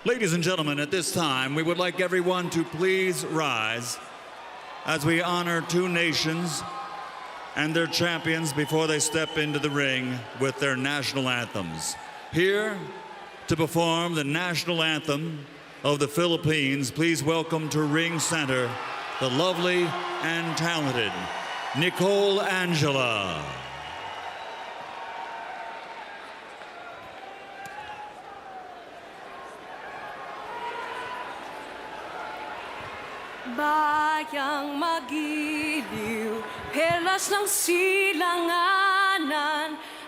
Ladies and gentlemen, at this time, we would like everyone to please rise as we honor two nations and their champions before they step into the ring with their national anthems. Here to perform the national anthem of the Philippines, please welcome to ring center the lovely and talented Nicole Angela. Bayang magiliw, perlas ng silanganan,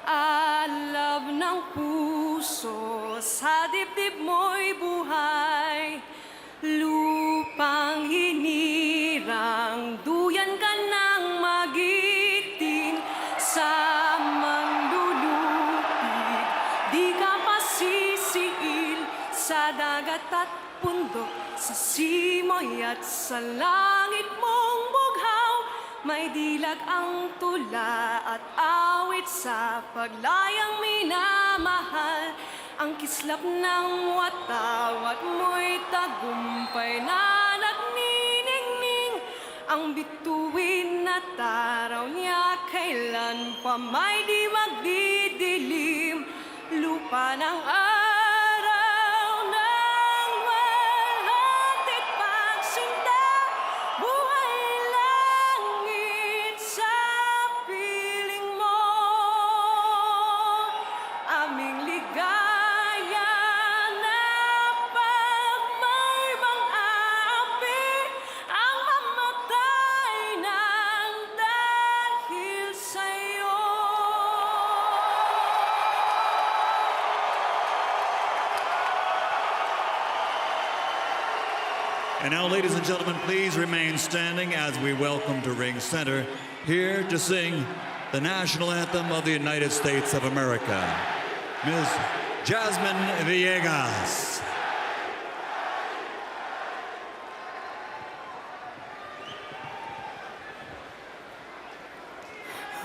alab ng puso, sa dibdib mo'y buhay. Lupang hinirang, duyan ka ng magiting, sa manlulupig, di ka pasisiil, sa dagat at bundok, sa simoy at sa langit mong bughaw, may dilag ang tula at awit sa paglayang minamahal. Ang kislap ng watawat mo'y tagumpay na nagniningning. Ang bituin at araw niya kailan pa may di magdidilim. Lupa ng araw ng walang tipagsinta, buhay langit sa piling mo. Aming ligaya na pagmaybang api, ang mamatay ng dahil sa'yo. And now, ladies and gentlemen, please remain standing as we welcome to ring center, here to sing the national anthem of the United States of America, Ms. Jasmine Villegas.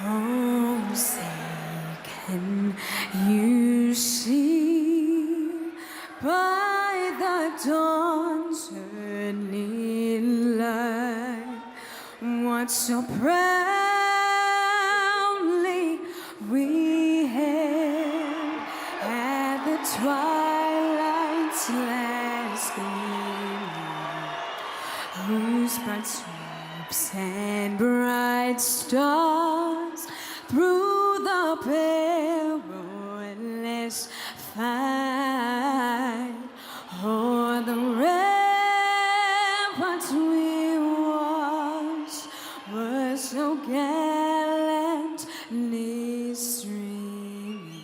Oh, say, can you see by the dawn's early light what so proudly we hailed at the twilight's last gleaming, whose bright stripes and bright stars through the perilous fight o'er the ramparts we watched were so gallantly streaming,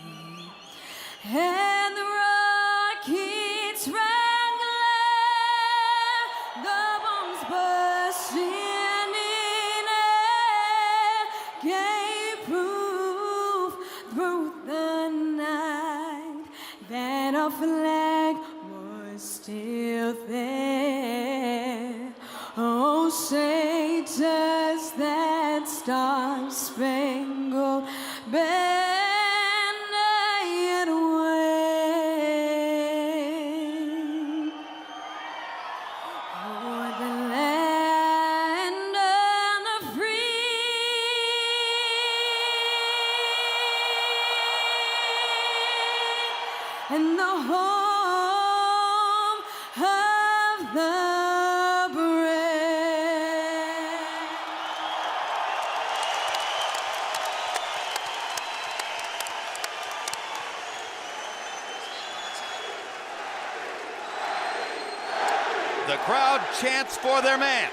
and the rockets rang glare, the bombs bursting in air gave proof through the night that our flag was still there. Oh, say does that star-spangled banner yet wave o'er the land of the free, and the home of the brave. The crowd chants for their man.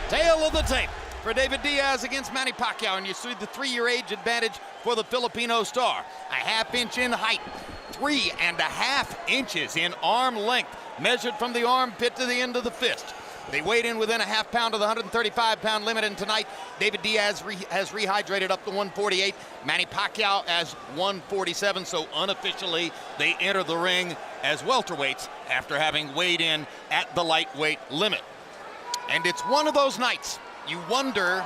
Tail of the tape for David Diaz against Manny Pacquiao, and you see the 3-year age advantage for the Filipino star. A half-inch in height, 3.5 inches in arm length, measured from the armpit to the end of the fist. They weighed in within a half pound of the 135-pound limit, and tonight David Diaz has rehydrated up to 148. Manny Pacquiao as 147, so unofficially they enter the ring as welterweights after having weighed in at the lightweight limit. And it's one of those nights you wonder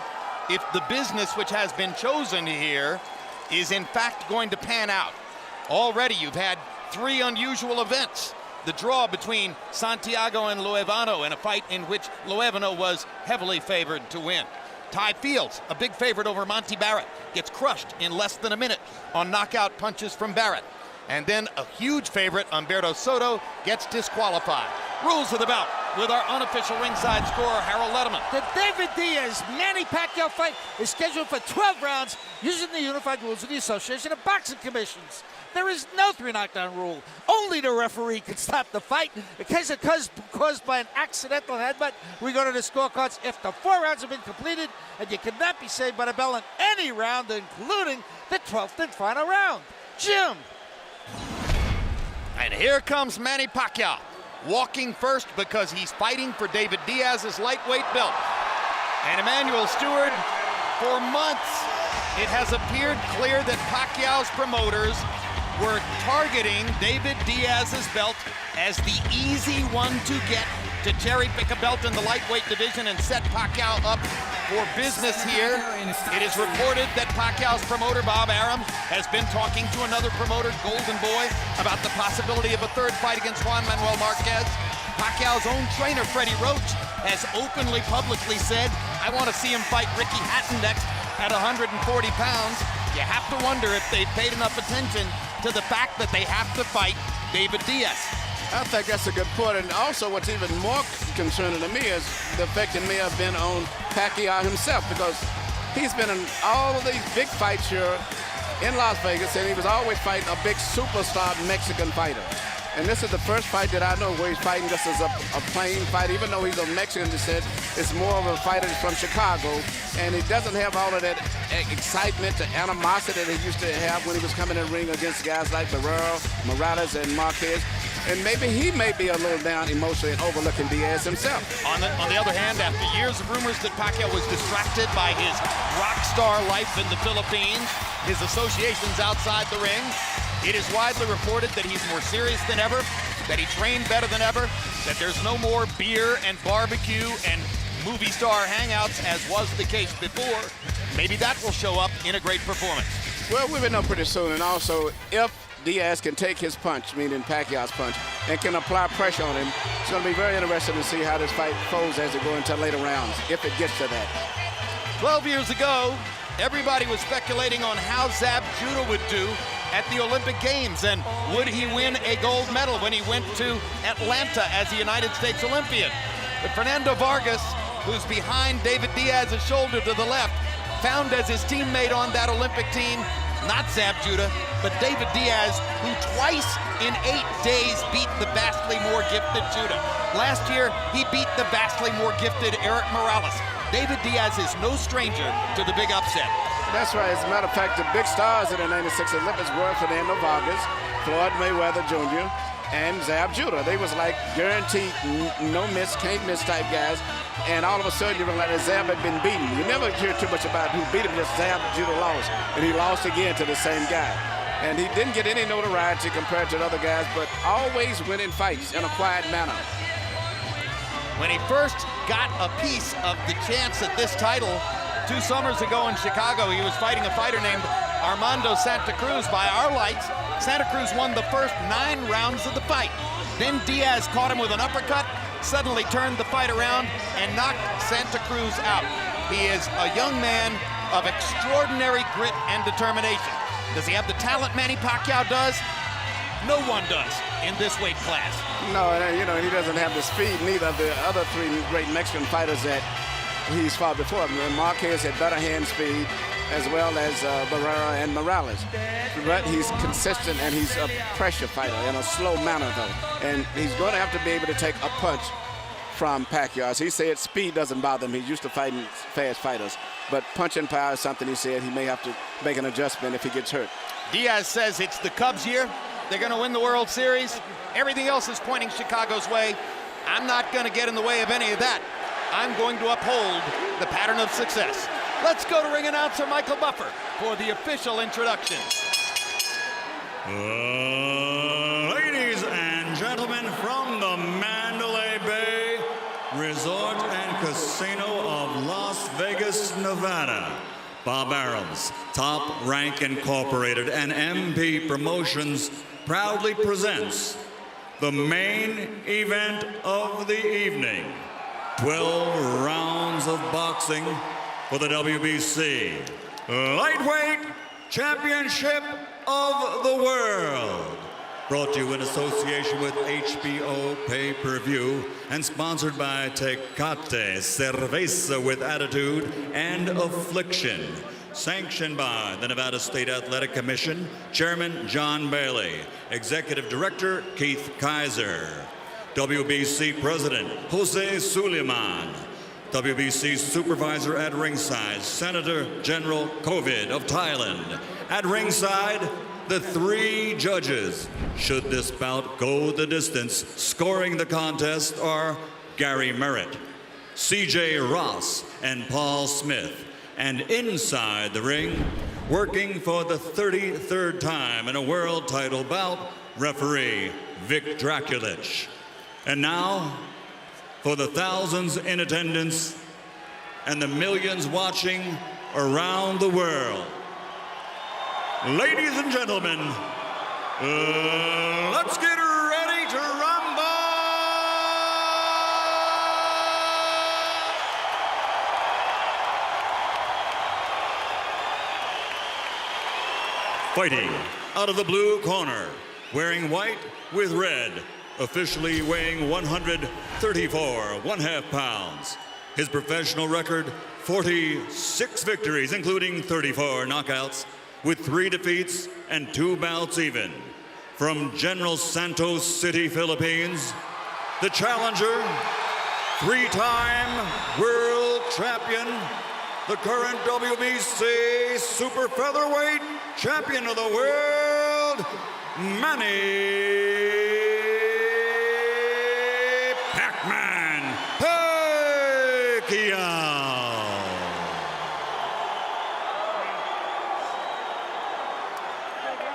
if the business which has been chosen here is in fact going to pan out. Already you've had 3 unusual events. The draw between Santiago and Loevano in a fight in which Loevano was heavily favored to win. Ty Fields, a big favorite over Monty Barrett, gets crushed in less than a minute on knockout punches from Barrett. And then a huge favorite, Humberto Soto, gets disqualified. Rules of the bout with our unofficial ringside scorer, Harold Letterman. The David Diaz-Manny Pacquiao fight is scheduled for 12 rounds using the unified rules of the Association of Boxing Commissions. There is no 3 knockdown rule. Only the referee can stop the fight. In case it caused by an accidental headbutt, we go to the scorecards if the 4 rounds have been completed, and you cannot be saved by the bell in any round, including the 12th and final round. Jim. And here comes Manny Pacquiao, walking first because he's fighting for David Diaz's lightweight belt. And Emmanuel Stewart, for months, it has appeared clear that Pacquiao's promoters were targeting David Diaz's belt as the easy one to get, to cherry pick a belt in the lightweight division and set Pacquiao up for business here. It is reported that Pacquiao's promoter, Bob Arum, has been talking to another promoter, Golden Boy, about the possibility of a 3rd fight against Juan Manuel Marquez. Pacquiao's own trainer, Freddie Roach, has openly, publicly said, I want to see him fight Ricky Hatton next at 140 pounds. You have to wonder if they've paid enough attention to the fact that they have to fight David Diaz. I think that's a good point. And also what's even more concerning to me is the effect it may have been on Pacquiao himself, because he's been in all of these big fights here in Las Vegas, and he was always fighting a big superstar Mexican fighter. And this is the first fight that I know where he's fighting just as a plain fight. Even though he's of Mexican descent, it's more of a fighter from Chicago, and he doesn't have all of that excitement, the animosity that he used to have when he was coming in the ring against guys like Barrera, Morales, and Marquez. And maybe he may be a little down emotionally and overlooking Diaz himself. On the other hand, after years of rumors that Pacquiao was distracted by his rock star life in the Philippines, his associations outside the ring, it is widely reported that he's more serious than ever, that he trained better than ever, that there's no more beer and barbecue and movie star hangouts as was the case before. Maybe that will show up in a great performance. Well, we will know pretty soon. And also, if Diaz can take his punch, meaning Pacquiao's punch, and can apply pressure on him, it's going to be very interesting to see how this fight folds as it goes into later rounds, if it gets to that. 12 years ago, everybody was speculating on how Zab Judah would do at the Olympic Games, and would he win a gold medal when he went to Atlanta as a United States Olympian. But Fernando Vargas, who's behind David Diaz's shoulder to the left, found as his teammate on that Olympic team not Zab Judah, but David Diaz, who twice in 8 days beat the vastly more gifted Judah. Last year, he beat the vastly more gifted Eric Morales. David Diaz is no stranger to the big upset. That's right. As a matter of fact, the big stars in the 96 Olympics were Fernando Vargas, Floyd Mayweather Jr., and Zab Judah. They was like guaranteed, no miss, can't miss type guys. And all of a sudden, you realize that Zab had been beaten. You never hear too much about who beat him, just Zab Judah lost. And he lost again to the same guy. And he didn't get any notoriety compared to the other guys, but always winning fights in a quiet manner. When he first got a piece of the chance at this title 2 summers ago in Chicago, he was fighting a fighter named Armando Santa Cruz. By our lights, Santa Cruz won the first 9 rounds of the fight. Then Diaz caught him with an uppercut, suddenly turned the fight around and knocked Santa Cruz out. He is a young man of extraordinary grit and determination. Does he have the talent Manny Pacquiao does? No one does in this weight class. No, you know, he doesn't have the speed neither of the other 3 great Mexican fighters that he's fought before. Marquez had better hand speed, as well as Barrera and Morales. But he's consistent, and he's a pressure fighter in a slow manner, though. And he's going to have to be able to take a punch from Pacquiao. As he said, speed doesn't bother him. He's used to fighting fast fighters. But punching power is something he said he may have to make an adjustment if he gets hurt. Diaz says it's the Cubs year. They're going to win the World Series. Everything else is pointing Chicago's way. I'm not going to get in the way of any of that. I'm going to uphold the pattern of success. Let's go to ring announcer Michael Buffer for the official introductions. Ladies and gentlemen, from the Mandalay Bay Resort and Casino of Las Vegas, Nevada, Bob Arum's Top Rank Incorporated and MP Promotions proudly presents the main event of the evening. 12 rounds of boxing for the WBC Lightweight Championship of the World. Brought to you in association with HBO Pay-Per-View and sponsored by Tecate, Cerveza with Attitude and Affliction. Sanctioned by the Nevada State Athletic Commission, Chairman John Bailey, Executive Director Keith Kaiser, WBC President Jose Suleiman, WBC Supervisor at ringside, Senator General Covid of Thailand. At ringside, the 3 judges, should this bout go the distance, scoring the contest are Gary Merritt, C.J. Ross, and Paul Smith. And inside the ring, working for the 33rd time in a world title bout, referee Vic Draculich. And now, for the thousands in attendance and the millions watching around the world, ladies and gentlemen, let's get ready to rumble! Fighting out of the blue corner, wearing white with red, officially weighing 134 1/2 pounds. His professional record, 46 victories, including 34 knockouts, with 3 defeats and 2 bouts even. From General Santos City, Philippines, the challenger, 3-time world champion, the current WBC Super Featherweight Champion of the World, Manny Pacquiao.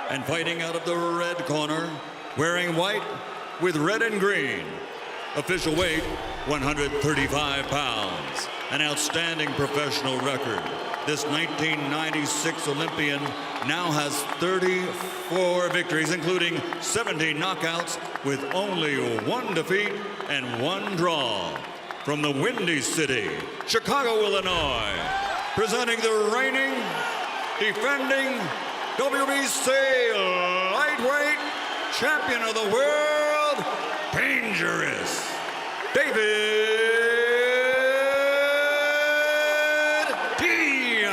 And fighting out of the red corner, wearing white with red and green, official weight 135 pounds, an outstanding professional record. This 1996 Olympian now has 34 victories, including 17 knockouts, with only 1 defeat and 1 draw. From the Windy City, Chicago, Illinois, presenting the reigning, defending WBC Lightweight Champion of the World, Dangerous David Diaz.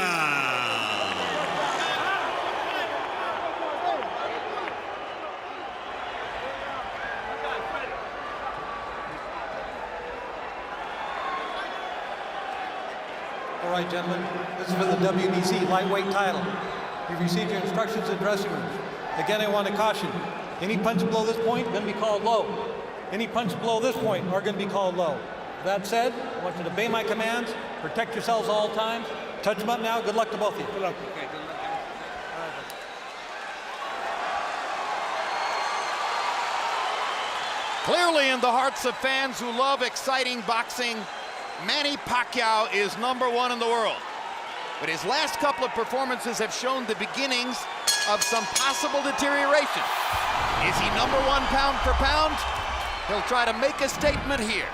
All right, gentlemen, this is for the WBC Lightweight title. You've received your instructions in dressing rooms. Again, I want to caution, any punch below this point going to be called low. Any punch below this point are going to be called low. That said, I want you to obey my commands, protect yourselves all times. Touch them up now. Good luck to both of you. Good luck. Okay, good luck. Clearly in the hearts of fans who love exciting boxing, Manny Pacquiao is #1 in the world. But his last couple of performances have shown the beginnings of some possible deterioration. Is he #1 pound for pound? He'll try to make a statement here.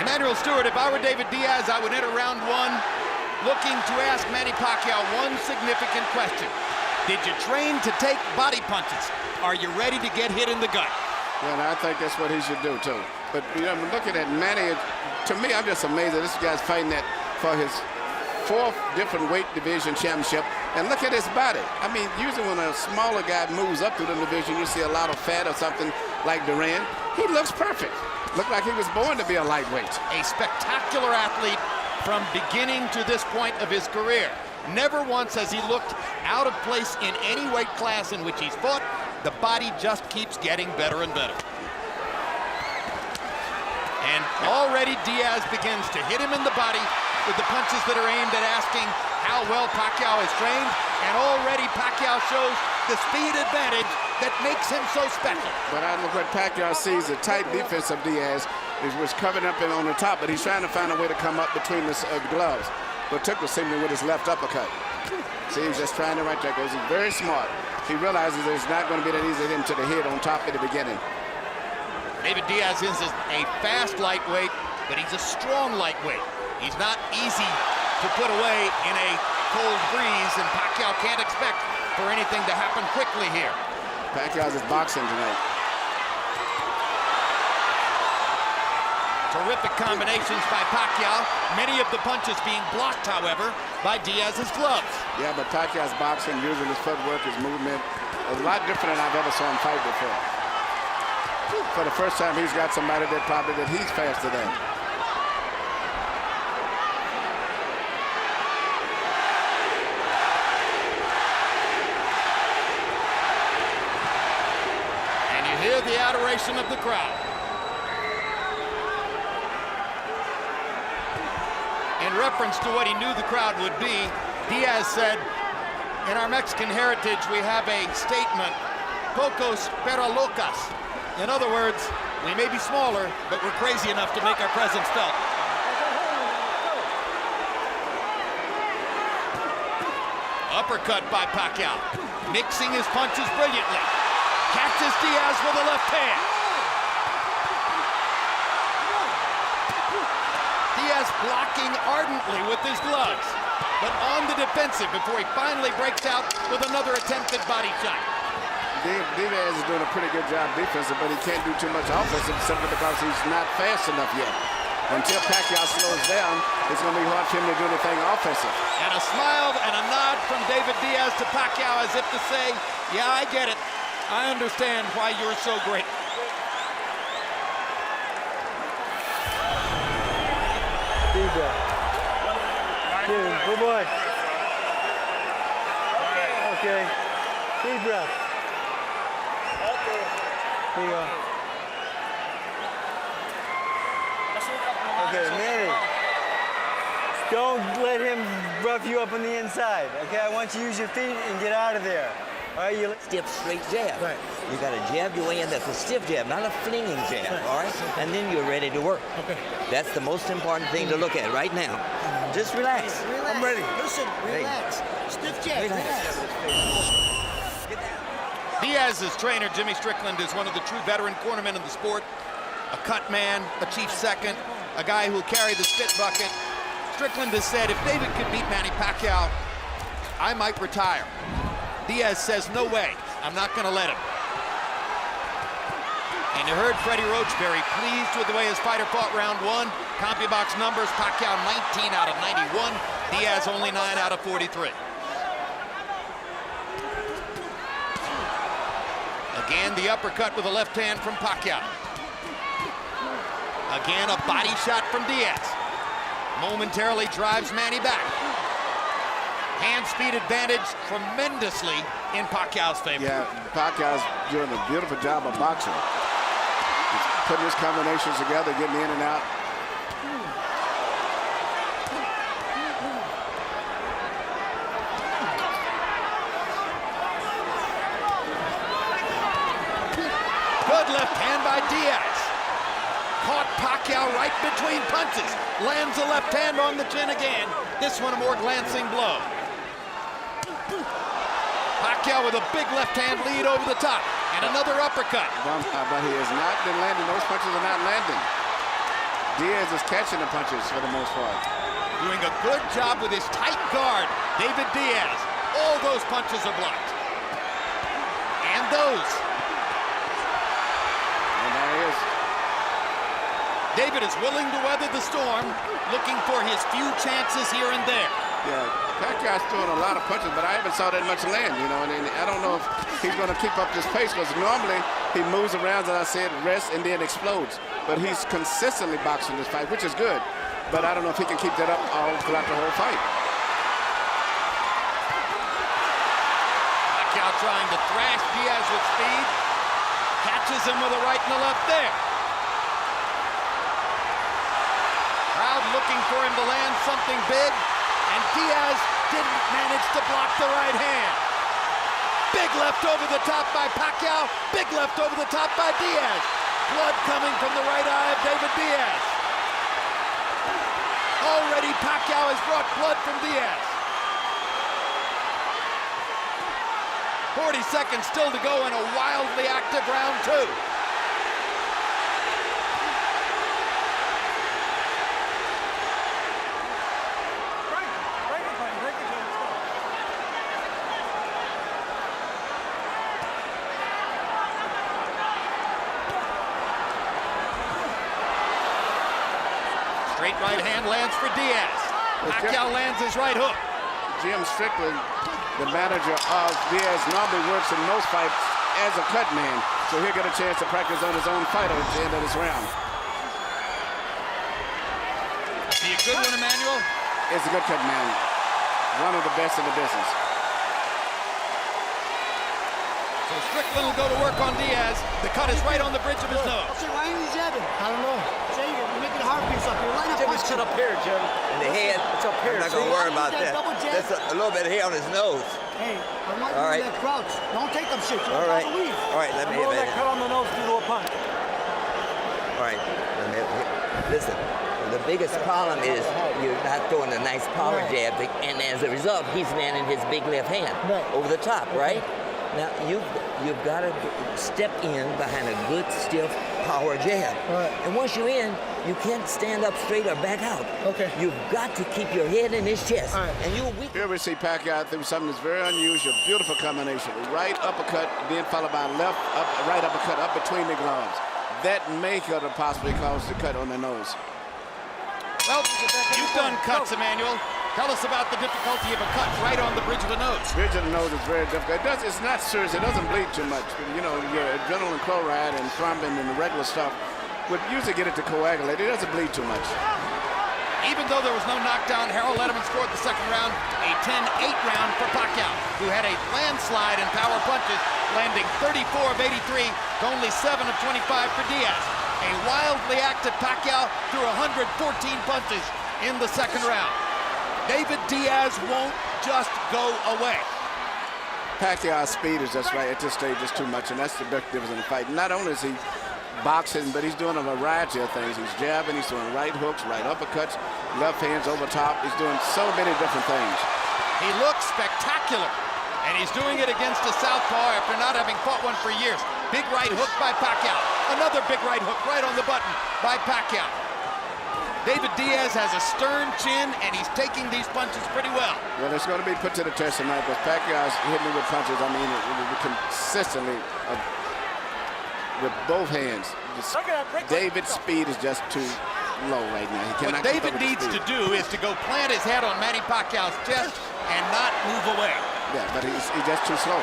Emmanuel Stewart, if I were David Diaz, I would enter round 1 looking to ask Manny Pacquiao one significant question. Did you train to take body punches? Are you ready to get hit in the gut? Well, I think that's what he should do, too. But, you know, looking at Manny, to me, I'm just amazed that this guy's fighting that for his 4th different weight division championship. And look at his body. I mean, usually when a smaller guy moves up through the division, you see a lot of fat or something like Duran. He looks perfect. Looked like he was born to be a lightweight. A spectacular athlete from beginning to this point of his career. Never once has he looked out of place in any weight class in which he's fought. The body just keeps getting better and better. And already Diaz begins to hit him in the body with the punches that are aimed at asking how well Pacquiao is trained. And already Pacquiao shows the speed advantage that makes him so special. But I look what Pacquiao sees, the tight defense of Diaz was covering up him on the top, but he's trying to find a way to come up between the gloves. but took the seemingly with his left uppercut. See, he's just trying to right there. He's very smart. He realizes that it's not going to be that easy to hit him to the head on top at the beginning. David Diaz is a fast lightweight, but he's a strong lightweight. He's not easy to put away in a cold breeze, and Pacquiao can't expect for anything to happen quickly here. Pacquiao's is boxing tonight. Terrific combinations by Pacquiao. Many of the punches being blocked, however, by Diaz's gloves. Yeah, but Pacquiao's boxing, using his footwork, his movement, is a lot different than I've ever saw him fight before. For the first time, he's got somebody that he's faster than. And you hear the adoration of the crowd. In reference to what he knew the crowd would be, Diaz said, in our Mexican heritage, we have a statement, pocos pero locas. In other words, we may be smaller, but we're crazy enough to make our presence felt. Uppercut by Pacquiao, mixing his punches brilliantly. Catches Diaz with a left hand. Diaz blocking ardently with his gloves, but on the defensive before he finally breaks out with another attempted body shot. Diaz is doing a pretty good job defensive, but he can't do too much offensive simply because he's not fast enough yet. Until Pacquiao slows down, it's going to be hard for him to do anything offensive. And a smile and a nod from David Diaz to Pacquiao as if to say, yeah, I get it. I understand why you're so great. Good boy. Okay. Deep breath. Here you go. Okay, Manny. Don't let him rough you up on the inside. Okay, I want you to use your feet and get out of there. All right, you Stiff, straight jab. Right. You got to jab your way in. That's a stiff jab, not a flinging jab. Right. All right, and then you're ready to work. Okay. That's the most important thing to look at right now. Just relax. I'm ready. Listen, relax. Stiff jab. Relax. Diaz's trainer, Jimmy Strickland, is one of the true veteran cornermen in the sport. A cut man, a chief second, a guy who'll carry the spit bucket. Strickland has said, if David could beat Manny Pacquiao, I might retire. Diaz says, no way, I'm not gonna let him. And you heard Freddie Roach very pleased with the way his fighter fought round one. CompuBox numbers, Pacquiao 19 out of 91, Diaz only 9 out of 43. Again, the uppercut with a left hand from Pacquiao. Again, a body shot from Diaz. Momentarily drives Manny back. Hand speed advantage tremendously in Pacquiao's favor. Yeah, Pacquiao's doing a beautiful job of boxing. He's putting his combinations together, getting in and out. Good left hand by Diaz. Caught Pacquiao right between punches. Lands a left hand on the chin again. This one a more glancing blow. Pacquiao with a big left hand lead over the top. And another uppercut. But he has not been landing. Those punches are not landing. Diaz is catching the punches for the most part. Doing a good job with his tight guard. David Diaz. All those punches are blocked. And those. And there he is. David is willing to weather the storm, looking for his few chances here and there. Yeah, Pacquiao's throwing a lot of punches, but I haven't saw that much land, you know, and I don't know if he's going to keep up this pace, because normally he moves around, as I said, rests, and then explodes. But he's consistently boxing this fight, which is good. But I don't know if he can keep that up all throughout the whole fight. Pacquiao trying to thrash Diaz with speed. Catches him with a right and a left there. Crowd looking for him to land something big. And Diaz didn't manage to block the right hand. Big left over the top by Pacquiao. Big left over the top by Diaz. Blood coming from the right eye of David Diaz. already Pacquiao has brought blood from Diaz. 40 seconds still to go in a wildly active round 2. Straight right hand lands for Diaz. Pacquiao lands his right hook. Jim Strickland, the manager of Diaz, normally works in most fights as a cut man, so he'll get a chance to practice on his own fighter at the end of this round. Is he a good one, Emmanuel? It's a good cut man. One of the best in the business. So Strickland will go to work on Diaz. The cut is right on the bridge of his nose. Why are you jabbing? I don't know. Jay, you're making a heartbeat up here. Line up Jim's cut up here, Jim. In the head. It's up here. I'm not going to worry about that. That's a little bit of hair on his nose. Hey, I'm not All doing right. that crouch. Don't take them shit. All right. All right, let me Roll hit that cut on the nose due to a punch. All right. Listen, the biggest problem is you're not throwing a nice power jab, and as a result, he's landing his big left hand over the top, right? Now, you've got to step in behind a good, stiff power jab. Right. And once you're in, you can't stand up straight or back out. Okay. You've got to keep your head in his chest. All right. And you're weak. Here we see Pacquiao do something that's very unusual, beautiful combination. Right uppercut, then followed by right uppercut up between the gloves. That may could have possibly caused the cut on the nose. Well, you've done cuts, Emmanuel. Tell us about the difficulty of a cut right on the bridge of the nose. Bridge of the nose is very difficult. It's not serious. It doesn't bleed too much. You know, your adrenaline chloride and thrombin and the regular stuff would usually get it to coagulate. It doesn't bleed too much. Even though there was no knockdown, Harold Letterman scored the second round, a 10-8 round for Pacquiao, who had a landslide in power punches, landing 34 of 83 to only 7 of 25 for Diaz. A wildly active Pacquiao threw 114 punches in the second round. David Diaz won't just go away. Pacquiao's speed is just right at this stage, just too much, and that's the big difference in the fight. Not only is he boxing, but he's doing a variety of things. He's jabbing, he's doing right hooks, right uppercuts, left hands over top. He's doing so many different things. He looks spectacular, and he's doing it against a southpaw after not having fought one for years. Big right hook by Pacquiao. Another big right hook right on the button by Pacquiao. David Diaz has a stern chin, and he's taking these punches pretty well. Well, it's going to be put to the test tonight, because Pacquiao's hitting me with punches, I mean, consistently with both hands. David's speed is just too low right now. He cannot. What David needs to do is to go plant his head on Manny Pacquiao's chest and not move away. Yeah, but he's just too slow.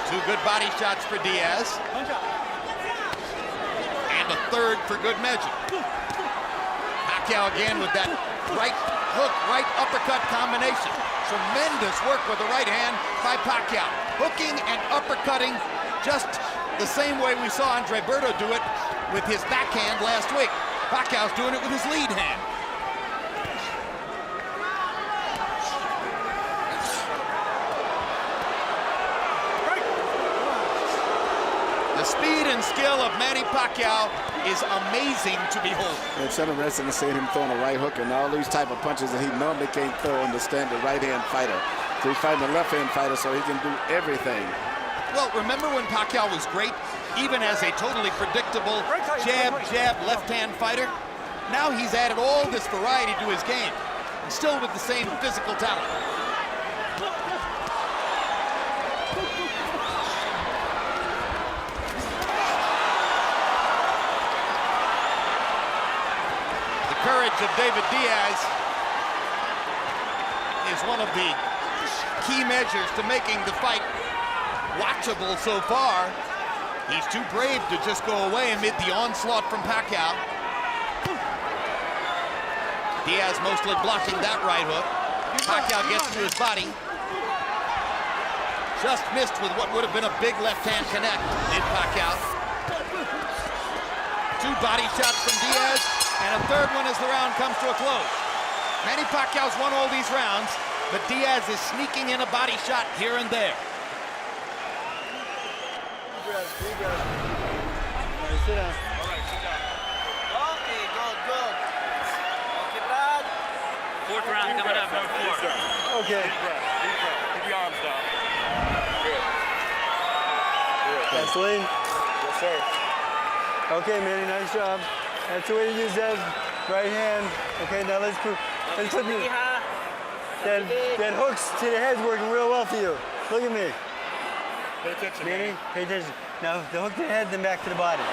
Two good body shots for Diaz. And a third for good measure. Pacquiao again with that right hook, right uppercut combination. Tremendous work with the right hand by Pacquiao. Hooking and uppercutting just the same way we saw Andre Berto do it with his backhand last week. Pacquiao's doing it with his lead hand. The speed and skill of Manny Pacquiao is amazing to behold. It's interesting to see him throwing a right hook and all these type of punches that he normally can't throw in the standard right-hand fighter. So he's fighting a left-hand fighter, so he can do everything. Well, remember when Pacquiao was great, even as a totally predictable jab, left-hand fighter? Now he's added all this variety to his game, and still with the same physical talent. The courage of David Diaz is one of the key measures to making the fight watchable so far. He's too brave to just go away amid the onslaught from Pacquiao. Diaz mostly blocking that right hook. Pacquiao gets to his body. Just missed with what would have been a big left-hand connect in Pacquiao. Two body shots from Diaz, and a third one as the round comes to a close. Manny Pacquiao's won all these rounds, but Diaz is sneaking in a body shot here and there. Sit down. Okay. Keep your arms down. Good. Vaseline. Yes, sir. Okay, Manny, nice job. That's the way to use that right hand. Okay, now let's put that hooks to the head's working real well for you. Look at me. Pay attention, Manny, pay attention. Now, the hook to the head, then back to the body.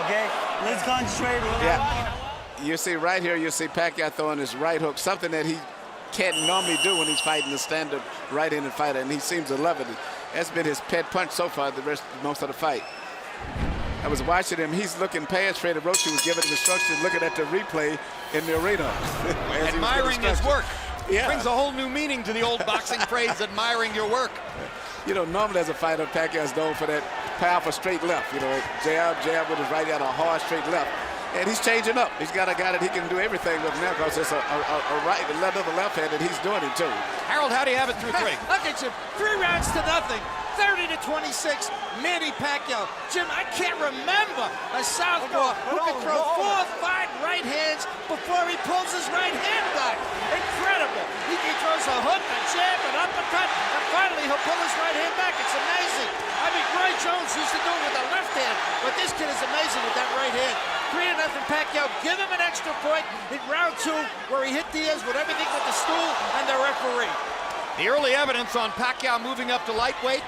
Okay? Let's concentrate. Yeah. You see right here, you see Pacquiao throwing his right hook, something that he can't normally do when he's fighting the standard right-handed fighter, and he seems to love it. That's been his pet punch so far most of the fight. I was watching him. He's looking past Freddie Roach, who was giving him instructions, looking at the replay in the arena. Admiring his work. Yeah. Brings a whole new meaning to the old boxing phrase, admiring your work. You know, normally as a fighter, Pacquiao's known for that powerful straight left. You know, jab with his right hand, a hard straight left. And he's changing up. He's got a guy that he can do everything with now because it's a right, another left hand, and he's doing it too. Harold, how do you have it through 3? Look at you, 3 rounds to nothing. 30-26, Manny Pacquiao. Jim, I can't remember a southpaw who could throw 4 or 5 right hands before he pulls his right hand back. Incredible. He throws a hook, a jab, an uppercut, and finally he'll pull his right hand back. It's amazing. I mean, Roy Jones used to do it with the left hand, but this kid is amazing with that right hand. 3-0 Pacquiao. Give him an extra point in round 2 where he hit Diaz with everything with the stool and the referee. The early evidence on Pacquiao moving up to lightweight.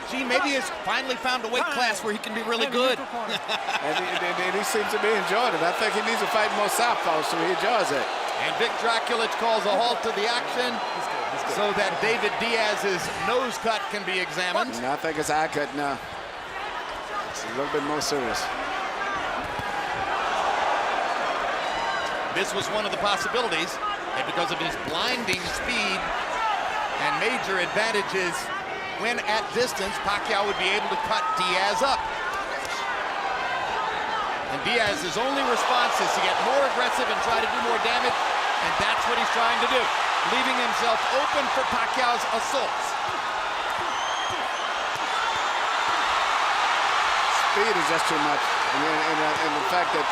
Gee, maybe he's finally found a weight class where he can be really good. and he seems to be enjoying it. I think he needs to fight more southpaws, so he enjoys it. And Vic Draculich calls a halt to the action so that David Diaz's nose cut can be examined. And I think it's eye cut now. It's a little bit more serious. This was one of the possibilities, and because of his blinding speed and major advantages when at distance, Pacquiao would be able to cut Diaz up. And Diaz's only response is to get more aggressive and try to do more damage, and that's what he's trying to do, leaving himself open for Pacquiao's assaults. Speed is just too much, and the fact that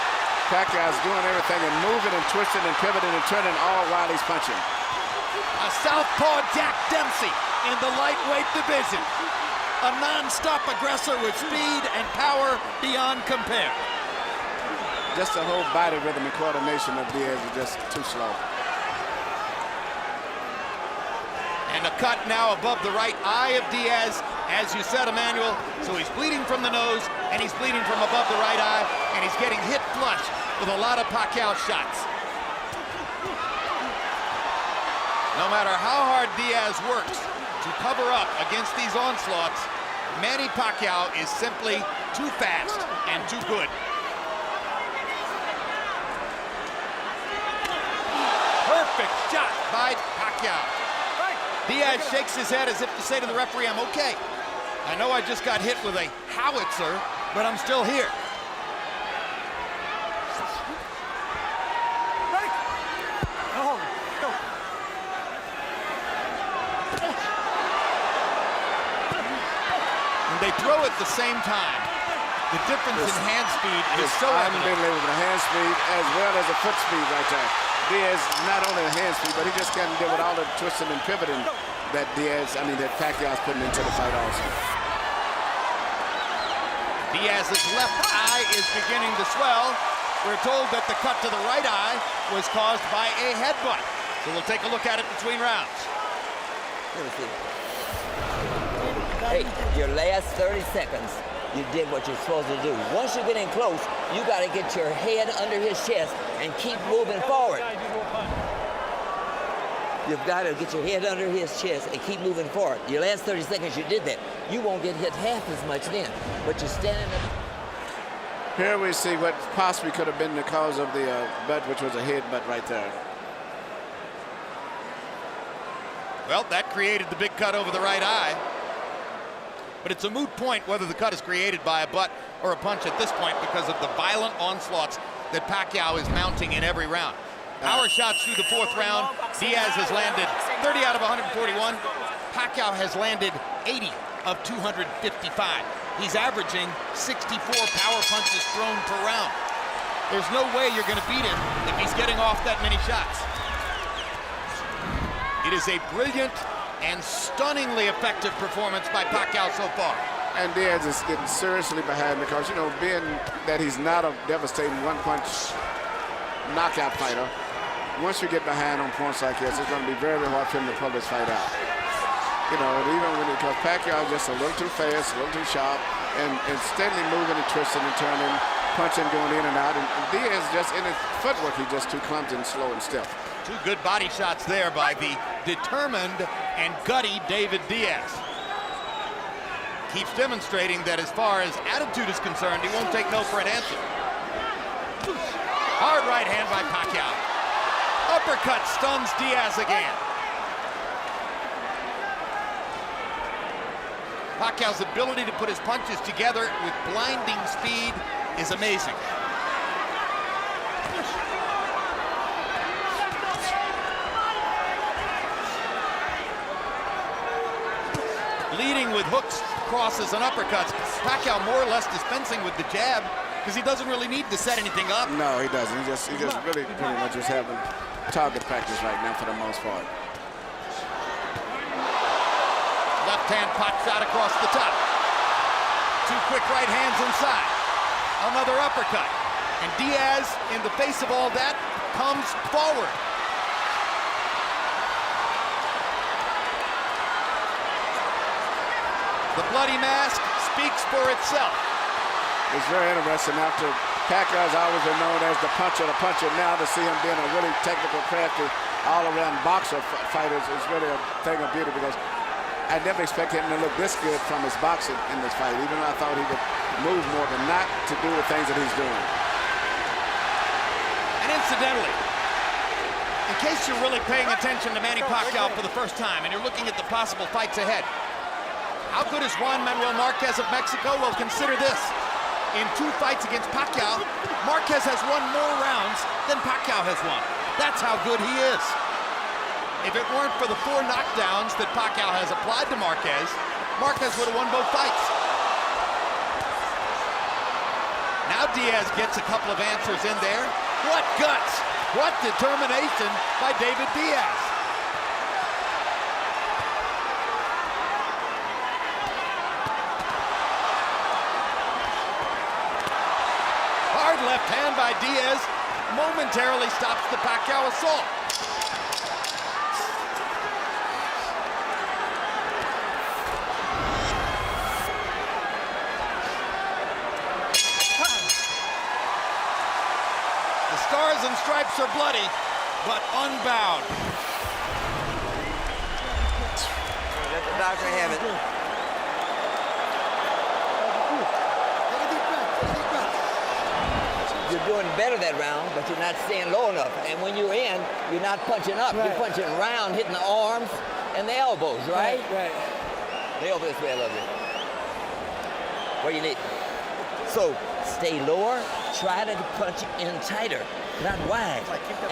Pacquiao's doing everything and moving and twisting and pivoting and turning all while he's punching. A southpaw Jack Dempsey in the lightweight division. A non-stop aggressor with speed and power beyond compare. Just the whole body rhythm and coordination of Diaz is just too slow. And a cut now above the right eye of Diaz, as you said, Emmanuel. So he's bleeding from the nose, and he's bleeding from above the right eye, and he's getting hit flush with a lot of Pacquiao shots. No matter how hard Diaz works to cover up against these onslaughts, Manny Pacquiao is simply too fast and too good. Perfect shot by Pacquiao. Diaz shakes his head as if to say to the referee, I'm okay. I know I just got hit with a howitzer, but I'm still here. And they throw at the same time. The difference in hand speed is so evident. With the hand speed as well as the foot speed right there. Diaz, not only the hand speed, but he just can't deal with all the twisting and pivoting that that Pacquiao's putting into the fight also. Diaz's left eye is beginning to swell. We're told that the cut to the right eye was caused by a headbutt. So we'll take a look at it between rounds. Let me see. Hey, your last 30 seconds, you did what you're supposed to do. Once you get in close, you got to get your head under his chest and keep moving forward. You've got to get your head under his chest and keep moving forward. Your last 30 seconds, you did that. You won't get hit half as much then, but you're standing up. Here we see what possibly could have been the cause of the butt, which was a headbutt right there. Well, that created the big cut over the right eye. But it's a moot point whether the cut is created by a butt or a punch at this point because of the violent onslaughts that Pacquiao is mounting in every round. Power shots through the 4th round. Diaz has landed 30 out of 141. Pacquiao has landed 80 of 255. He's averaging 64 power punches thrown per round. There's no way you're going to beat him if he's getting off that many shots. It is a brilliant and stunningly effective performance by Pacquiao so far. And Diaz is getting seriously behind because, you know, being that he's not a devastating one-punch knockout fighter, once you get behind on points like this, it's going to be very, very hard for him to pull this fight out. You know, and even when because Pacquiao is just a little too fast, a little too sharp, and steadily moving and twisting and turning, punching, going in and out. And Diaz just in his footwork, he's just too clumsy and slow and stiff. Two good body shots there by the determined and gutty David Diaz. Keeps demonstrating that as far as attitude is concerned, he won't take no for an answer. Hard right hand by Pacquiao. Uppercut stuns Diaz again. Pacquiao's ability to put his punches together with blinding speed is amazing. Leading with hooks, crosses, and uppercuts. Pacquiao more or less dispensing with the jab because he doesn't really need to set anything up. No, he doesn't. He just really pretty much just having target practice right now for the most part. Left hand pot shot across the top. Two quick right hands inside. Another uppercut. And Diaz, in the face of all that, comes forward. The bloody mask speaks for itself. It's very interesting. After Pacquiao's always been known as the puncher, now to see him being a really technical, crafty, all-around boxer fighter is really a thing of beauty because I never expected him to look this good from his boxing in this fight, even though I thought he would move more, but not to do the things that he's doing. And incidentally, in case you're really paying attention to Manny Pacquiao for the first time and you're looking at the possible fights ahead, how good is Juan Manuel Marquez of Mexico? Well, consider this. In 2 fights against Pacquiao, Marquez has won more rounds than Pacquiao has won. That's how good he is. If it weren't for the 4 knockdowns that Pacquiao has applied to Marquez, Marquez would have won both fights. Now Diaz gets a couple of answers in there. What guts! What determination by David Diaz! Hard left hand by Diaz momentarily stops the Pacquiao assault. The stars and stripes are bloody, but unbowed. Let the doctor have it. You're doing better that round, but you're not staying low enough. And when you're in, you're not punching up. Right. You're punching round, hitting the arms and the elbows, right? Right. The elbows is where I love it. Where you need. So stay lower. Try to punch in tighter, not wide.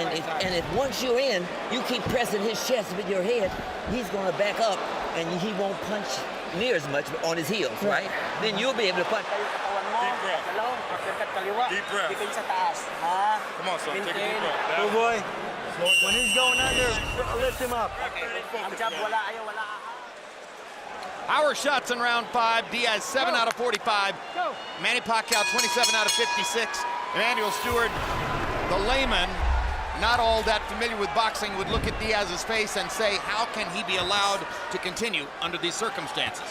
And if once you're in, you keep pressing his chest with your head, he's going to back up, and he won't punch near as much on his heels, right? Then you'll be able to punch. Deep breath. Come on, son. Take a deep breath. Good boy. When he's going under, lift him up. Power shots in round 5. Diaz 7 out of 45. Manny Pacquiao 27 out of 56. Emmanuel Stewart, the layman, not all that familiar with boxing, would look at Diaz's face and say, how can he be allowed to continue under these circumstances?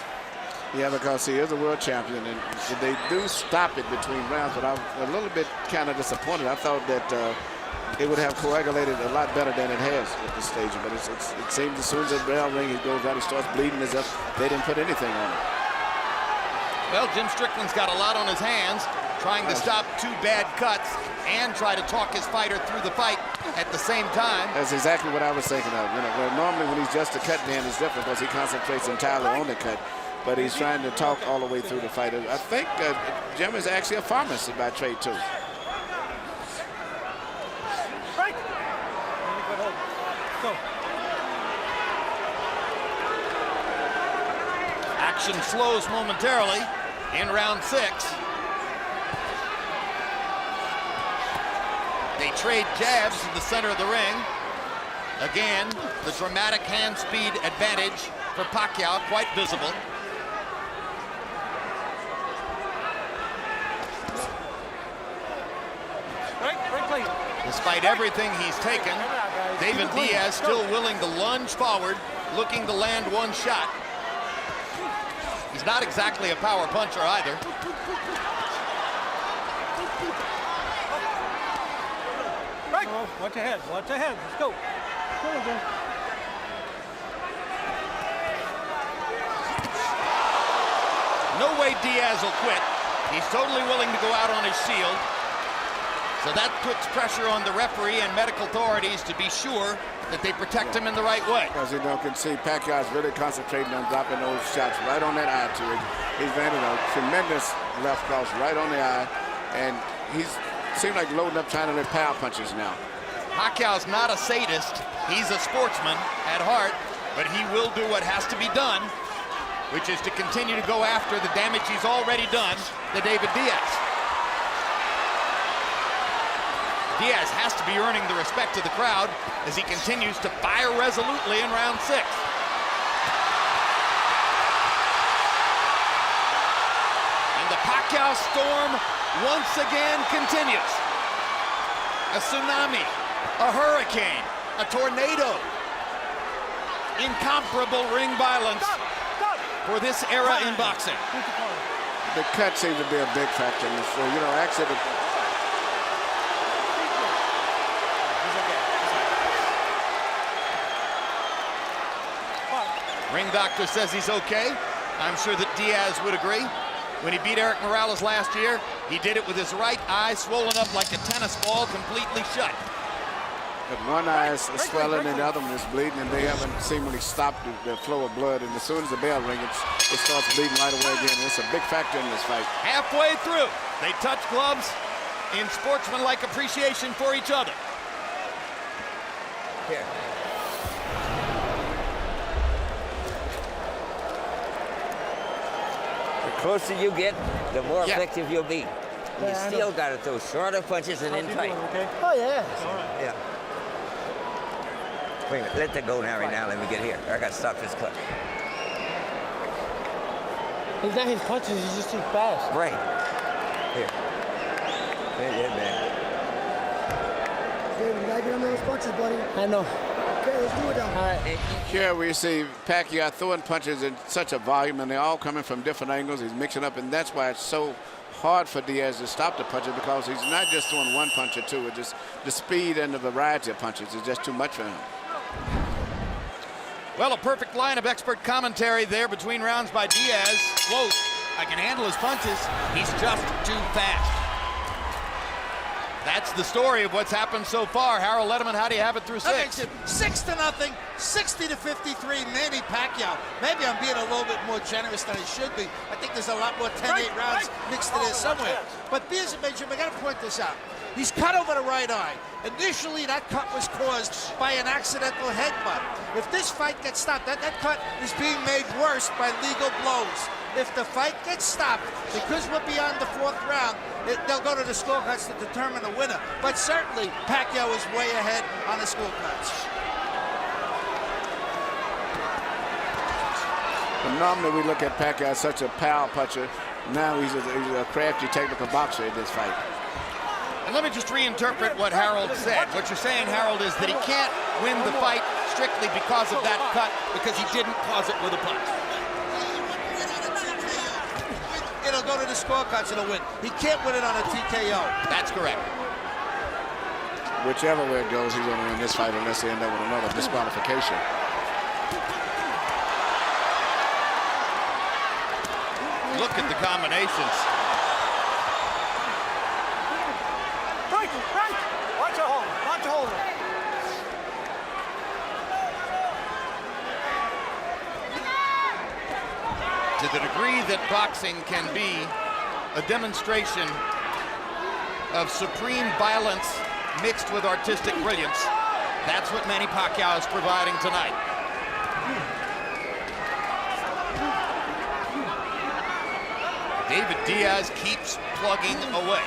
Yeah, because he is a world champion, and they do stop it between rounds, but I'm a little bit kind of disappointed. I thought that it would have coagulated a lot better than it has at this stage, but it seems as soon as the bell rings, he goes out, he starts bleeding as if they didn't put anything on it. Well, Jim Strickland's got a lot on his hands, trying to stop 2 bad cuts and try to talk his fighter through the fight at the same time. That's exactly what I was thinking of. You know, where normally when he's just a cut man, it's different because he concentrates entirely on the cut. But he's trying to talk all the way through the fight. I think Jim is actually a pharmacist by trade, too. Right. Go. Action slows momentarily in round 6. They trade jabs to the center of the ring. Again, the dramatic hand speed advantage for Pacquiao, quite visible. Despite everything he's taken, David Diaz still willing to lunge forward, looking to land one shot. He's not exactly a power puncher either. Watch ahead, watch ahead. Let's go. No way Diaz will quit. He's totally willing to go out on his shield. So that puts pressure on the referee and medical authorities to be sure that they protect him in the right way. As you can see, Pacquiao is really concentrating on dropping those shots right on that eye too. He's landed a tremendous left cross right on the eye, and he's seems like loading up trying to let power punches now. Pacquiao's not a sadist. He's a sportsman at heart, but he will do what has to be done, which is to continue to go after the damage he's already done to David Diaz. Diaz has to be earning the respect of the crowd as he continues to fire resolutely in round 6. And the Pacquiao storm once again continues. A tsunami, a hurricane, a tornado. Incomparable ring violence for this era in boxing. The cut seems to be a big factor in this. So, actually, ring doctor says he's okay. I'm sure that Diaz would agree. When he beat Eric Morales last year, he did it with his right eye swollen up like a tennis ball, completely shut. But one eye is swelling and the other one is bleeding, and they haven't seemingly stopped the flow of blood. And as soon as the bell rings, it starts bleeding right away again. It's a big factor in this fight. Halfway through, they touch gloves in sportsmanlike appreciation for each other. Here. The closer you get, the more effective you'll be. And you still got to throw shorter punches and then tight. Okay? Oh, yeah. Yeah. Wait a minute, let that go now, right now. Let me get here. I got to stop this cut. He's not his punches, he's just too fast. Right. Here. Yeah, man. David, you got to get on those punches, buddy. I know. Okay, let's do it now. All right. Here we see Pacquiao throwing punches in such a volume, and they're all coming from different angles. He's mixing up, and that's why it's so hard for Diaz to stop the punches, because he's not just throwing one punch or two. It's just the speed and the variety of punches is just too much for him. Well, a perfect line of expert commentary there between rounds by Diaz. Close. I can handle his punches. He's just too fast. That's the story of what's happened so far. Harold Letterman, how do you have it through 6? 6-0, 60-53, Manny Pacquiao. Maybe I'm being a little bit more generous than I should be. I think there's a lot more 10-8 rounds mixed in there somewhere. But here's a major, I got to point this out. He's cut over the right eye. Initially, that cut was caused by an accidental headbutt. If this fight gets stopped, that cut is being made worse by legal blows. If the fight gets stopped, because we're beyond the 4th round, they'll go to the scorecards to determine the winner. But certainly, Pacquiao is way ahead on the scorecards. Normally, we look at Pacquiao as such a power puncher. Now he's a crafty, technical boxer in this fight. And let me just reinterpret what Harold said. What you're saying, Harold, is that he can't win the fight strictly because of that cut, because he didn't cause it with a punch. It'll go to the scorecards and he'll win. He can't win it on a TKO. That's correct. Whichever way it goes, he's going to win this fight unless they end up with another disqualification. Look at the combinations. Watch your hold. Watch your hold. To the degree that boxing can be a demonstration of supreme violence mixed with artistic brilliance, that's what Manny Pacquiao is providing tonight. David Diaz keeps plugging away.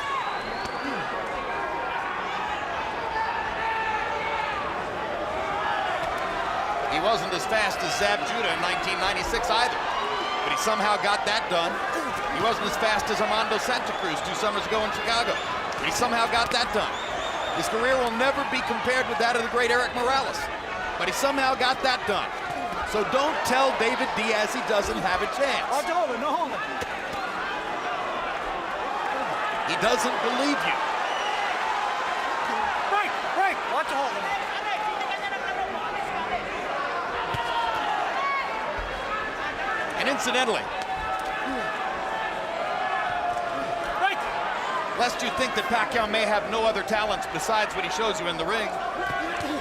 He wasn't as fast as Zab Judah in 1996 either, but he somehow got that done. He wasn't as fast as Armando Santa Cruz 2 summers ago in Chicago, but he somehow got that done. His career will never be compared with that of the great Eric Morales, but he somehow got that done. So don't tell David Diaz he doesn't have a chance. He doesn't believe you. Right. Watch the hold. And incidentally, lest you think that Pacquiao may have no other talents besides what he shows you in the ring,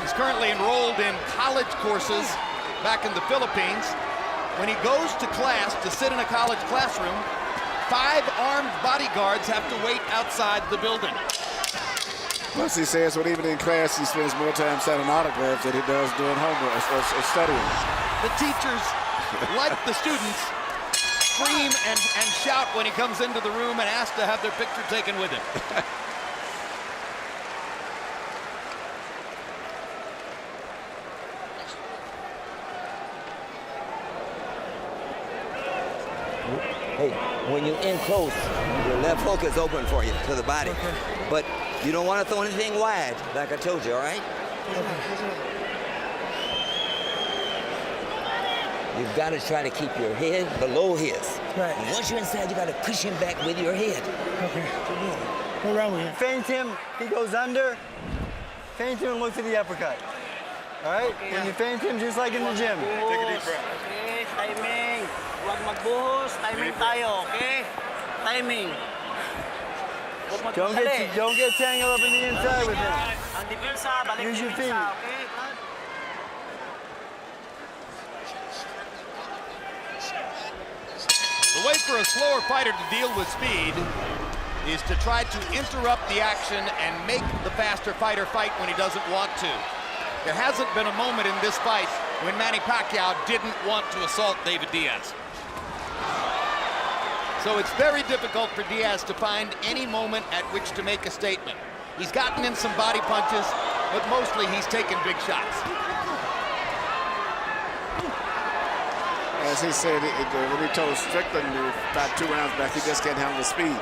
he's currently enrolled in college courses back in the Philippines. When he goes to class to sit in a college classroom, 5 armed bodyguards have to wait outside the building. Plus, he says when even in class, he spends more time signing autographs than he does doing homework or studying. The teachers, like the students, scream and shout when he comes into the room and ask to have their picture taken with him. Hey, when you're in close, your left hook is open for you to the body. Okay. But you don't want to throw anything wide, like I told you, all right? You've got to try to keep your head below his. Right. And once you're inside, you got to push him back with your head. Okay. Go around with him. Feint him, he goes under. Feint him and look for the uppercut. All right? Okay. When you feint him, just like in the gym. Take a deep breath. Okay, timing. Huwag magbuhos, timing tayo, okay? Timing. Don't get tangled up in the inside with him. Ang depensa, balik Use your feet. okay? The way for a slower fighter to deal with speed is to try to interrupt the action and make the faster fighter fight when he doesn't want to. There hasn't been a moment in this fight when Manny Pacquiao didn't want to assault David Diaz. So it's very difficult for Diaz to find any moment at which to make a statement. He's gotten in some body punches, but mostly he's taken big shots. As he said, when he told Strickland about 2 rounds back, he just can't handle the speed.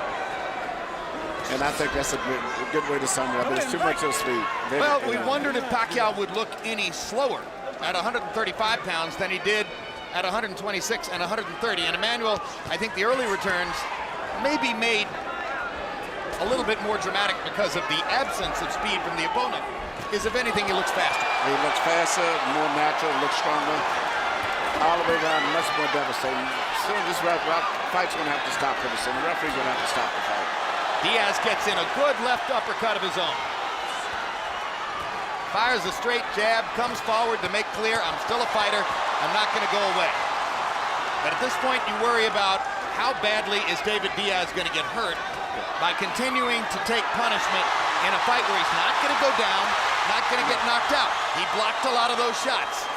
And I think that's a good way to sum it up. There's too much of speed. Well, we wondered if Pacquiao would look any slower at 135 pounds than he did at 126 and 130. And Emmanuel, I think the early returns may be made a little bit more dramatic because of the absence of speed from the opponent. Is, if anything, he looks faster. He looks faster, more natural, looks stronger. All the way down, much more devastating. Soon this fight's going to have to stop pretty soon. The referee's going to have to stop the fight. Diaz gets in a good left uppercut of his own. Fires a straight jab, comes forward to make clear, I'm still a fighter, I'm not going to go away. But at this point, you worry about how badly is David Diaz going to get hurt by continuing to take punishment in a fight where he's not going to go down, not going to get knocked out. He blocked a lot of those shots.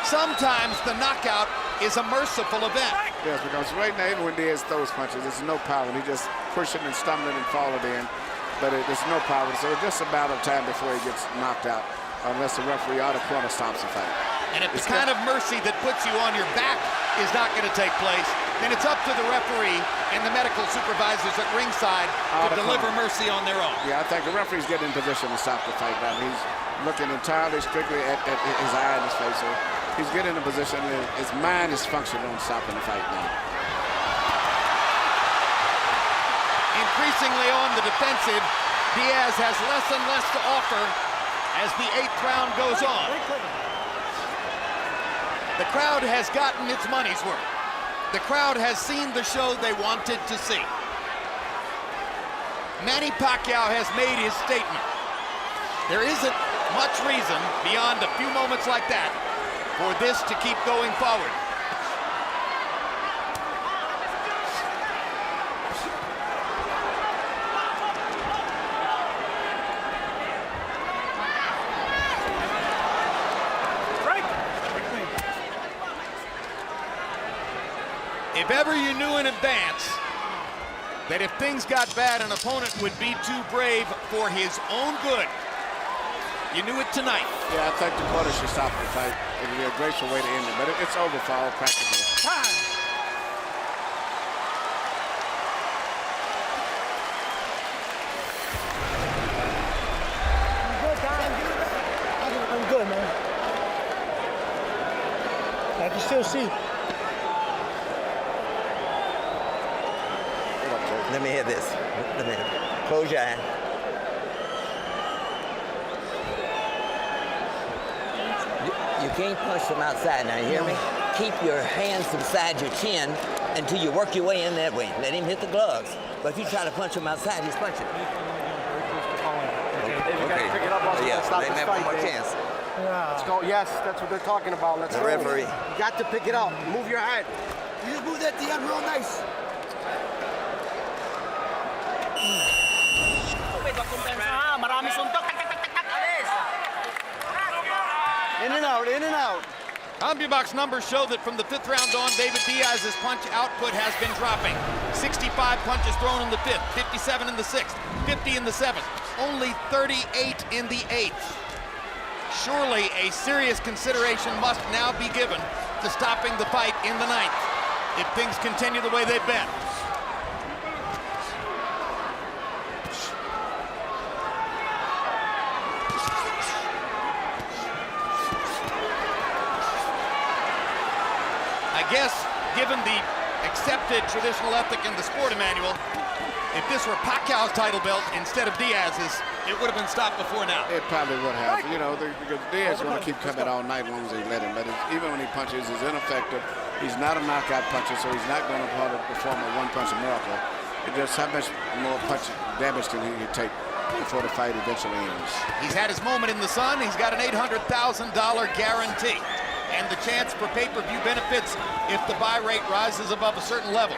Sometimes the knockout is a merciful event. Yes, because right now, even when Diaz throws punches, there's no power. He just pushing and stumbling and falling in. But there's no power. So it's just a matter of time before he gets knocked out, unless the referee out of corner stops the fight. And if the kind of mercy that puts you on your back is not going to take place, then it's up to the referee and the medical supervisors at ringside to deliver mercy on their own. Yeah, I think the referee's getting in position to stop the fight now. He's looking entirely strictly at his eye and his face. So he's getting in a position that his mind is functioning on stopping the fight now. Increasingly on the defensive, Diaz has less and less to offer as the 8th round goes on. The crowd has gotten its money's worth. The crowd has seen the show they wanted to see. Manny Pacquiao has made his statement. There isn't much reason beyond a few moments like that for this to keep going forward. If ever you knew in advance that if things got bad, an opponent would be too brave for his own good, You knew it tonight. Yeah, I think the quarter should stop the fight. It would be a graceful way to end it, but it's over for all practical. I'm good, man. I can still see. Let me hear this. Let me hear it. Close your eye. You can't punch from outside now, you hear me? Keep your hands beside your chin until you work your way in that way. Let him hit the gloves. But if you try to punch from outside, he's punching. Okay. Pick it up, also Yeah, stop they this have fight, one more Dave. chance. Let's go. Yes, that's what they're talking about. Let's The go. referee. You got to pick it up. Move your head. You just move that Diaz real nice. Marami suntok. In and out, in and out. CompuBox numbers show that from the 5th round on, David Diaz's punch output has been dropping. 65 punches thrown in the 5th, 57 in the 6th, 50 in the 7th, only 38 in the 8th. Surely a serious consideration must now be given to stopping the fight in the 9th if things continue the way they've been. I guess, given the accepted traditional ethic in the sport, Emmanuel, if this were Pacquiao's title belt instead of Diaz's, it would have been stopped before now. It probably would have. You know, because Diaz is going to keep coming all night as long as they let him. But even when he punches, he's ineffective. He's not a knockout puncher, so he's not going to perform a one-punch miracle. It just how much more punch damage can he take before the fight eventually ends? He's had his moment in the sun. He's got an $800,000 guarantee and the chance for pay-per-view benefits if the buy rate rises above a certain level.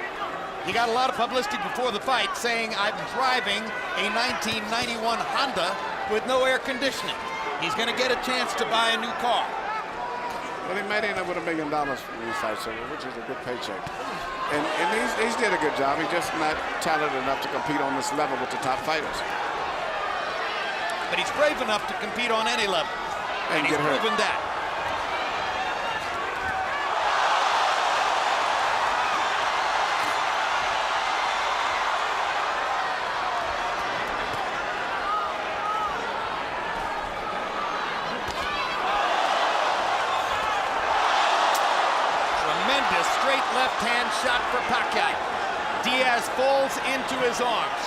He got a lot of publicity before the fight saying, I'm driving a 1991 Honda with no air conditioning. He's going to get a chance to buy a new car. Well, he might end up with $1 million from these fights, which is a good paycheck. And he's did a good job. He's just not talented enough to compete on this level with the top fighters. But he's brave enough to compete on any level. And he's proven that. Straight left-hand shot for Pacquiao. Diaz falls into his arms.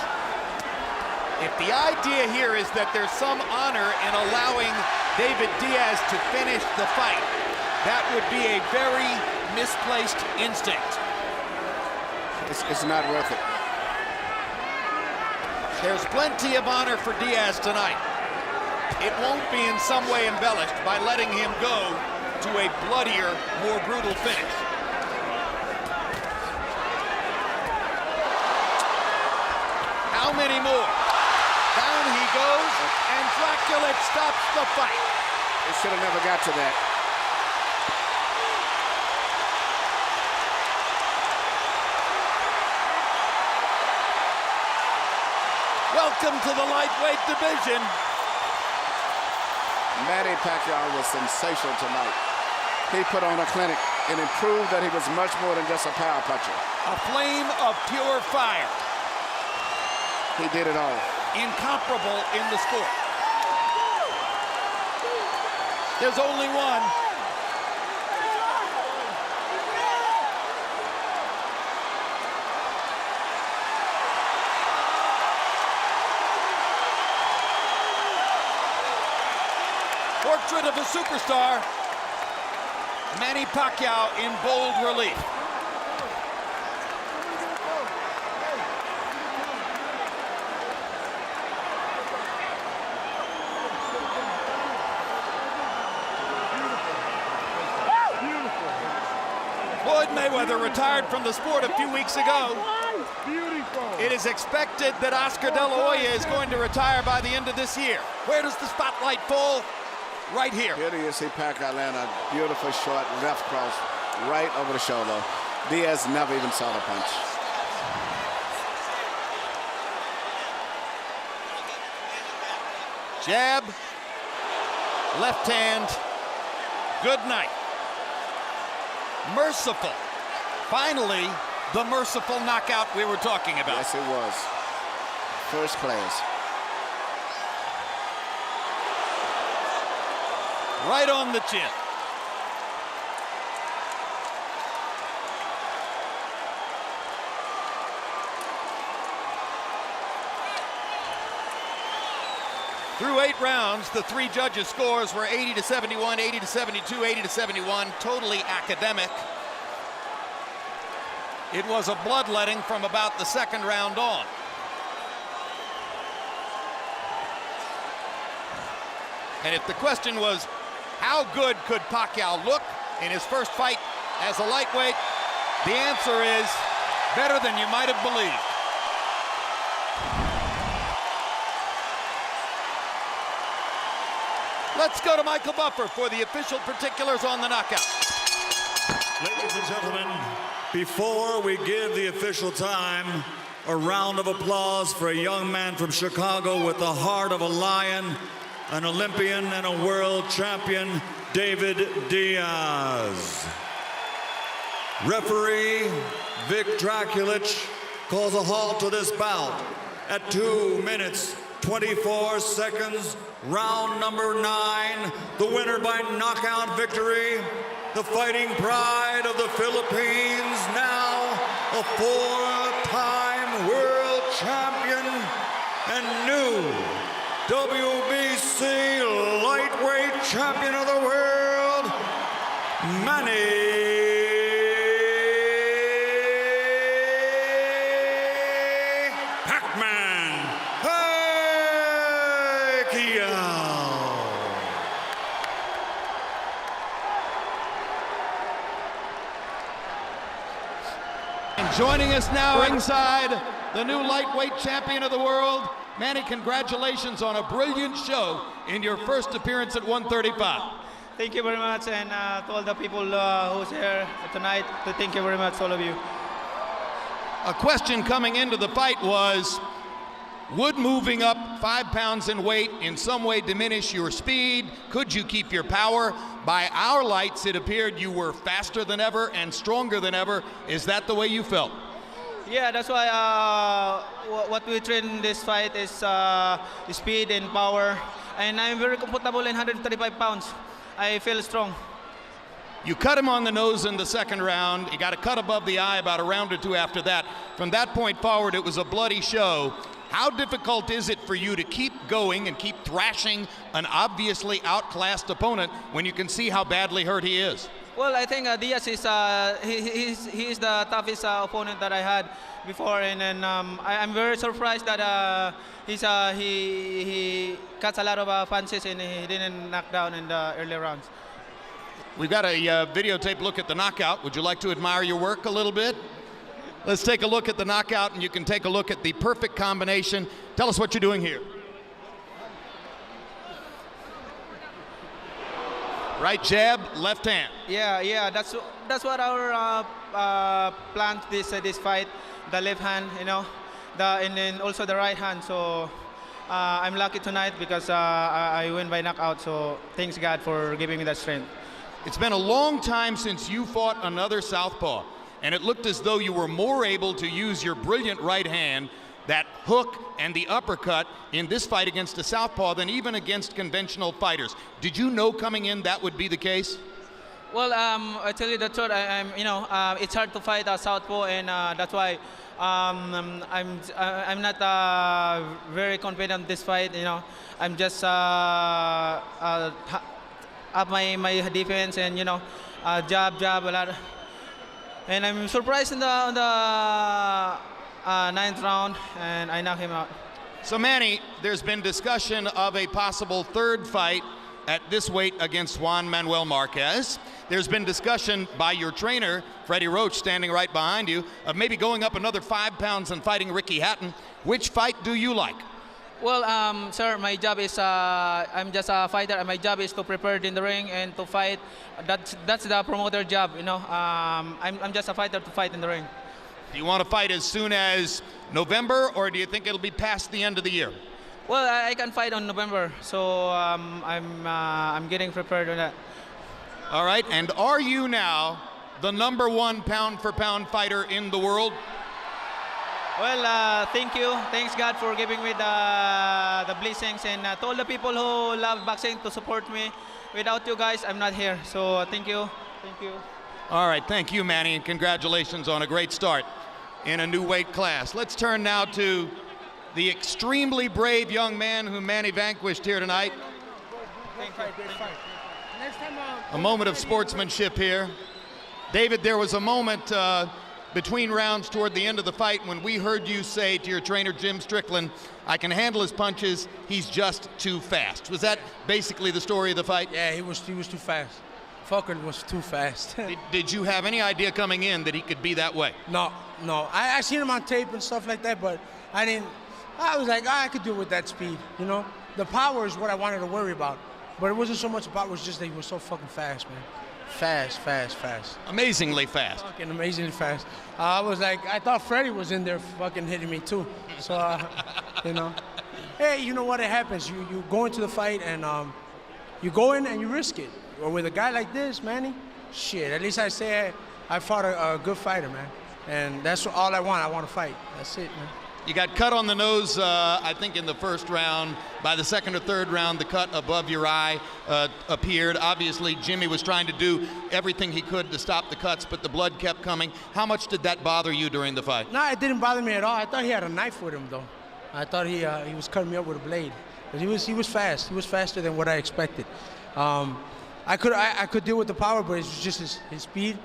If the idea here is that there's some honor in allowing David Diaz to finish the fight, that would be a very misplaced instinct. It's not worth it. There's plenty of honor for Diaz tonight. It won't be in some way embellished by letting him go to a bloodier, more brutal finish. How many more? Down he goes, and Dracula stops the fight. It should have never got to that. Welcome to the lightweight division. Manny Pacquiao was sensational tonight. He put on a clinic and it proved that he was much more than just a power puncher. A flame of pure fire. He did it all. Incomparable in the sport. There's only one. Portrait of a superstar. Manny Pacquiao in bold relief. Floyd Mayweather retired from the sport a few weeks ago. It is expected that Oscar De La Hoya is going to retire by the end of this year. Where does the spotlight fall? Right here. Here you see Pacquiao land a beautiful short left cross right over the shoulder. Diaz never even saw the punch. Jab, left hand, good night. Merciful. Finally, the merciful knockout we were talking about. Yes, it was. First class. Right on the chin. Through 8 rounds, the 3 judges' scores were 80-71, 80-72, 80-71, totally academic. It was a bloodletting from about the 2nd round on. And if the question was, how good could Pacquiao look in his first fight as a lightweight, the answer is better than you might have believed. Let's go to Michael Buffer for the official particulars on the knockout. Ladies and gentlemen, before we give the official time, a round of applause for a young man from Chicago with the heart of a lion, an Olympian and a world champion, David Diaz. Referee Vic Draculich calls a halt to this bout at 2 minutes, 24 seconds, round number 9. The winner by knockout victory, the fighting pride of the Philippines, now a 4-time world champion and new WBC Lightweight Champion of the World, Manny Joining us now inside, the new lightweight champion of the world. Manny, congratulations on a brilliant show in your first appearance at 135. Thank you very much, and to all the people who's here tonight, thank you very much, all of you. A question coming into the fight was, would moving up 5 pounds in weight in some way diminish your speed? Could you keep your power? By our lights, it appeared you were faster than ever and stronger than ever. Is that the way you felt? Yeah, that's why what we train in this fight is speed and power. And I'm very comfortable in 135 pounds. I feel strong. You cut him on the nose in the 2nd round. You got a cut above the eye about a round or 2 after that. From that point forward, it was a bloody show. How difficult is it for you to keep going and keep thrashing an obviously outclassed opponent when you can see how badly hurt he is? Well, I think Diaz is he's the toughest opponent that I had before, and then I'm very surprised that he cuts a lot of punches and he didn't knock down in the early rounds. We've got a videotape look at the knockout. Would you like to admire your work a little bit? Let's take a look at the knockout, and you can take a look at the perfect combination. Tell us what you're doing here. Right jab, left hand. Yeah, that's what our plan this fight. The left hand, you know, and then also the right hand. So I'm lucky tonight because I win by knockout. So thanks God for giving me that strength. It's been a long time since you fought another southpaw, and it looked as though you were more able to use your brilliant right hand, that hook and the uppercut in this fight against a southpaw than even against conventional fighters. Did you know coming in that would be the case? Well, I tell you the truth. It's hard to fight a southpaw, and that's why I'm not very confident in this fight. You know, I'm just up my defense, and you know, jab a lot. And I'm surprised in the 9th round, and I knock him out. So Manny, there's been discussion of a possible 3rd fight at this weight against Juan Manuel Marquez. There's been discussion by your trainer, Freddie Roach, standing right behind you, of maybe going up another 5 pounds and fighting Ricky Hatton. Which fight do you like? Well, sir, my job is, I'm just a fighter, and my job is to prepare in the ring and to fight. That's the promoter job, you know. I'm just a fighter to fight in the ring. Do you want to fight as soon as November, or do you think it'll be past the end of the year? Well, I can fight on November, so I'm getting prepared on that. All right, and are you now the #1 pound-for-pound fighter in the world? Well, thank you. Thanks God for giving me the blessings, and to all the people who love boxing to support me. Without you guys, I'm not here. So thank you. Thank you. All right, thank you, Manny, and congratulations on a great start in a new weight class. Let's turn now to the extremely brave young man whom Manny vanquished here tonight. A moment of sportsmanship here. David, there was a moment between rounds toward the end of the fight when we heard you say to your trainer, Jim Strickland, I can handle his punches, he's just too fast. Was that basically the story of the fight? Yeah, he was too fast. Fucker was too fast. Did you have any idea coming in that he could be that way? No. I seen him on tape and stuff like that, but I didn't. I was like, I could do it with that speed, you know? The power is what I wanted to worry about. But it wasn't so much about it, was just that he was so fucking fast, man. Fast. Amazingly fast. Fucking amazingly fast. I was like, I thought Freddie was in there fucking hitting me too. So, you know. Hey, you know what? It happens. You go into the fight and you go in and you risk it. Or with a guy like this, Manny, shit, at least I say I fought a good fighter, man. And that's all I want. I want to fight. That's it, man. You got cut on the nose, I think, in the first round. By the second or third round, the cut above your eye appeared. Obviously, Jimmy was trying to do everything he could to stop the cuts, but the blood kept coming. How much did that bother you during the fight? No, it didn't bother me at all. I thought he had a knife with him, though. I thought he was cutting me up with a blade. But he was fast. He was faster than what I expected. I could deal with the power, but it's just his speed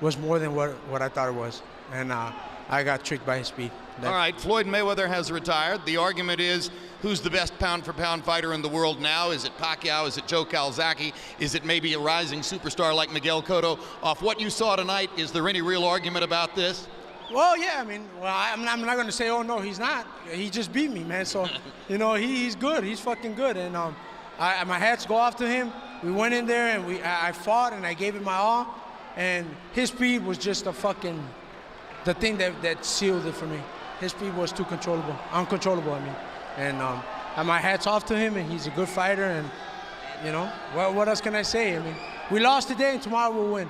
was more than what I thought it was. And I got tricked by his speed. All right, Floyd Mayweather has retired. The argument is, who's the best pound-for-pound fighter in the world now? Is it Pacquiao? Is it Joe Calzaghe? Is it maybe a rising superstar like Miguel Cotto? Off what you saw tonight, is there any real argument about this? Well, yeah, I mean, I'm not going to say, oh, no, he's not. He just beat me, man. So, you know, he's good. He's fucking good. And my hats go off to him. We went in there and I fought and I gave it my all. And his speed was just the thing that sealed it for me. His speed was too uncontrollable, I mean. And my hat's off to him, and he's a good fighter, and, you know, what else can I say? I mean, we lost today, and tomorrow we'll win.